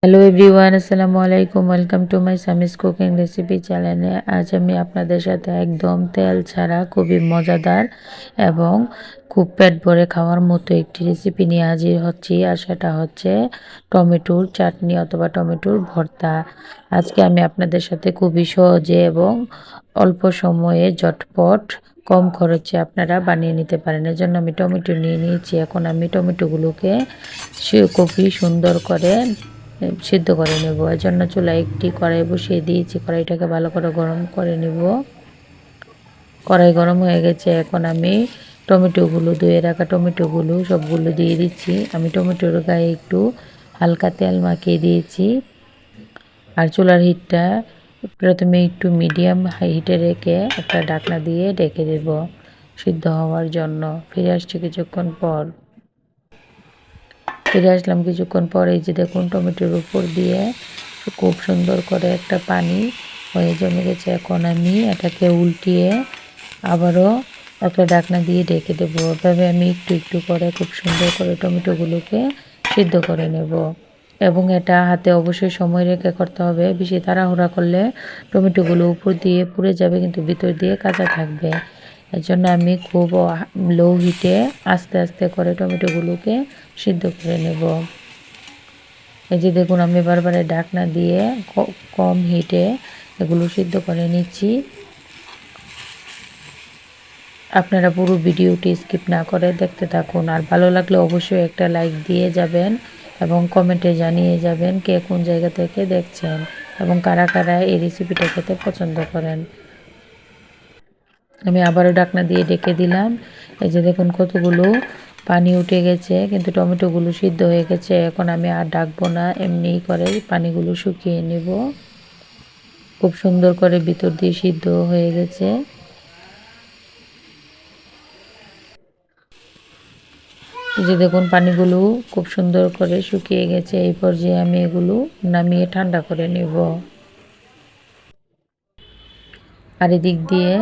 Hello everyone, আসসালামু আলাইকুম। Welcome to my সামিস cooking recipe চ্যানেলে। আজ আমি আপনাদের সাথে একদম তেল ছাড়া খুবই মজাদার এবং খুব পেট ভরে খাওয়ার মতো একটি রেসিপি নিয়ে হাজির হচ্ছি, আর সেটা হচ্ছে টমেটোর চাটনি অথবা টমেটোর ভর্তা। আজকে আমি আপনাদের সাথে খুবই সহজে এবং অল্প সময়ে ঝটপট কম খরচে আপনারা বানিয়ে নিতে পারেন। এজন্য আমি টমেটো নিয়ে নিয়েছি। এখন আমি টমেটোগুলোকে খুবই সুন্দর করে সিদ্ধ করে নেব। এর জন্য চুলায় একটি কড়াই বসিয়ে দিয়েছি। কড়াইটাকে ভালো করে গরম করে নেব। কড়াই গরম হয়ে গেছে। এখন আমি টমেটোগুলো, ধুয়ে রাখা টমেটোগুলো সবগুলো দিয়ে দিচ্ছি। আমি টমেটোর গায়ে একটু হালকা তেল মাখিয়ে দিয়েছি। আর চুলার হিটটা প্রথমে একটু মিডিয়াম হিটে রেখে একটা ঢাকনা দিয়ে ঢেকে দেব সিদ্ধ হওয়ার জন্য। ফিরে আসছি কিছুক্ষণ পর। ফিরে আসলাম কিছুক্ষণ পরে। এই যে দেখুন, টমেটোর উপর দিয়ে খুব সুন্দর করে একটা পানি হয়ে জমে গেছে। এখন আমি এটাকে উল্টিয়ে আবারও একটা ঢাকনা দিয়ে ঢেকে দেবো। এভাবে আমি একটু একটু করে খুব সুন্দর করে টমেটোগুলোকে সিদ্ধ করে নেব। এবং এটা হাতে অবশ্যই সময় রেখে করতে হবে। বেশি তাড়াহুড়া করলে টমেটোগুলো উপর দিয়ে পুড়ে যাবে, কিন্তু ভিতর দিয়ে কাঁচা থাকবে। এর জন্য আমি খুব লো হিটে আস্তে আস্তে করে টমেটোগুলোকে সিদ্ধ করে নেব। এই যে দেখুন, আমি বারবার ঢাকনা দিয়ে কম হিটে এগুলো সিদ্ধ করে নিচ্ছি। আপনারা পুরো ভিডিওটি স্কিপ না করে দেখতে থাকুন। আর ভালো লাগলে অবশ্যই একটা লাইক দিয়ে যাবেন এবং কমেন্টে জানিয়ে যাবেন কে কোন জায়গা থেকে দেখছেন এবং কারা কারা এই রেসিপিটা খেতে পছন্দ করেন। আমি আবারও ঢাকনা দিয়ে ঢেকে দিলাম। এই যে দেখুন, কতগুলো পানি উঠে গেছে, কিন্তু টমেটোগুলো সিদ্ধ হয়ে গেছে। এখন আমি আর ঢাকবো না, এমনি করে পানিগুলো শুকিয়ে নেব। খুব সুন্দর করে ভিতর দিয়ে সিদ্ধ হয়ে গেছে। এই যে দেখুন, পানিগুলো খুব সুন্দর করে শুকিয়ে গেছে। এই পর্যায়ে আমি এগুলো নামিয়ে ঠান্ডা করে নেব। আর এদিক দিয়ে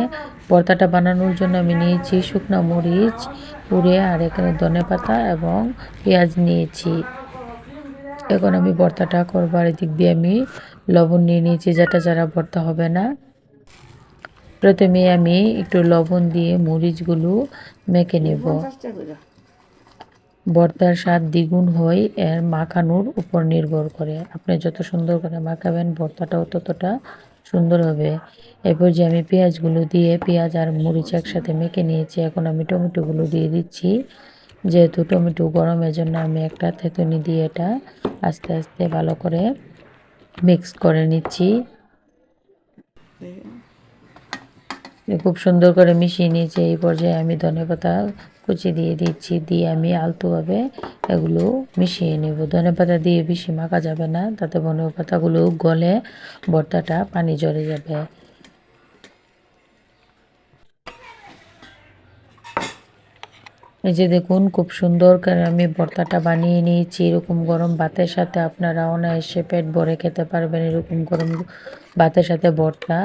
ভর্তাটা বানানোর জন্য আমি নিয়েছি শুকনো মরিচ পুড়ে, আর এখানে ধনেপাতা এবং পেঁয়াজ নিয়েছি। এখন আমি ভর্তাটা করবো। আর এদিক দিয়ে আমি লবণ নিয়ে নিয়েছি, যেটা যারা ভর্তা হবে না। প্রথমে আমি একটু লবণ দিয়ে মরিচগুলো মেখে নেব। ভর্তার স্বাদ দ্বিগুণ হয় এর মাখানোর উপর নির্ভর করে। আপনি যত সুন্দর করে মাখাবেন, ভর্তাটাও ততটা সুন্দর হবে। এরপর যে আমি পেঁয়াজগুলো দিয়ে পেঁয়াজ আর মরিচ একসাথে মেখে নিয়েছি। এখন আমি টমেটোগুলো দিয়ে দিচ্ছি। যেহেতু টমেটো গরম, এজন্য আমি একটা থেঁতুনি দিয়ে এটা আস্তে আস্তে ভালো করে মিক্স করে নিচ্ছি। খুব সুন্দর করে মিশিয়ে নিয়েছি। এই পর্যায়ে আমি ধনেপাতা কুচি দিয়ে দিচ্ছি। দিয়ে আমি আলতোভাবে এগুলো মিশিয়ে নেব। ধনেপাতা দিয়ে বেশি মাখা যাবে না, তাতে ধনেপাতাগুলো গলে ভর্তাটা পানি ঝরে যাবে। এই যে দেখুন, খুব সুন্দর করে আমি ভর্তাটা বানিয়ে নিয়েছি। এরকম গরম ভাতের সাথে আপনারা অনায়াসে পেট ভরে খেতে পারবেন, এরকম গরম ভাতের সাথে ভর্তা।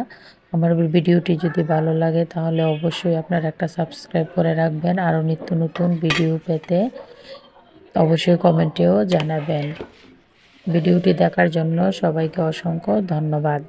আমার ভিডিওটি যদি ভালো লাগে তাহলে অবশ্যই আপনারা একটা সাবস্ক্রাইব করে রাখবেন। আরও নিত্য নতুন ভিডিও পেতে অবশ্যই কমেন্টেও জানাবেন। ভিডিওটি দেখার জন্য সবাইকে অসংখ্য ধন্যবাদ।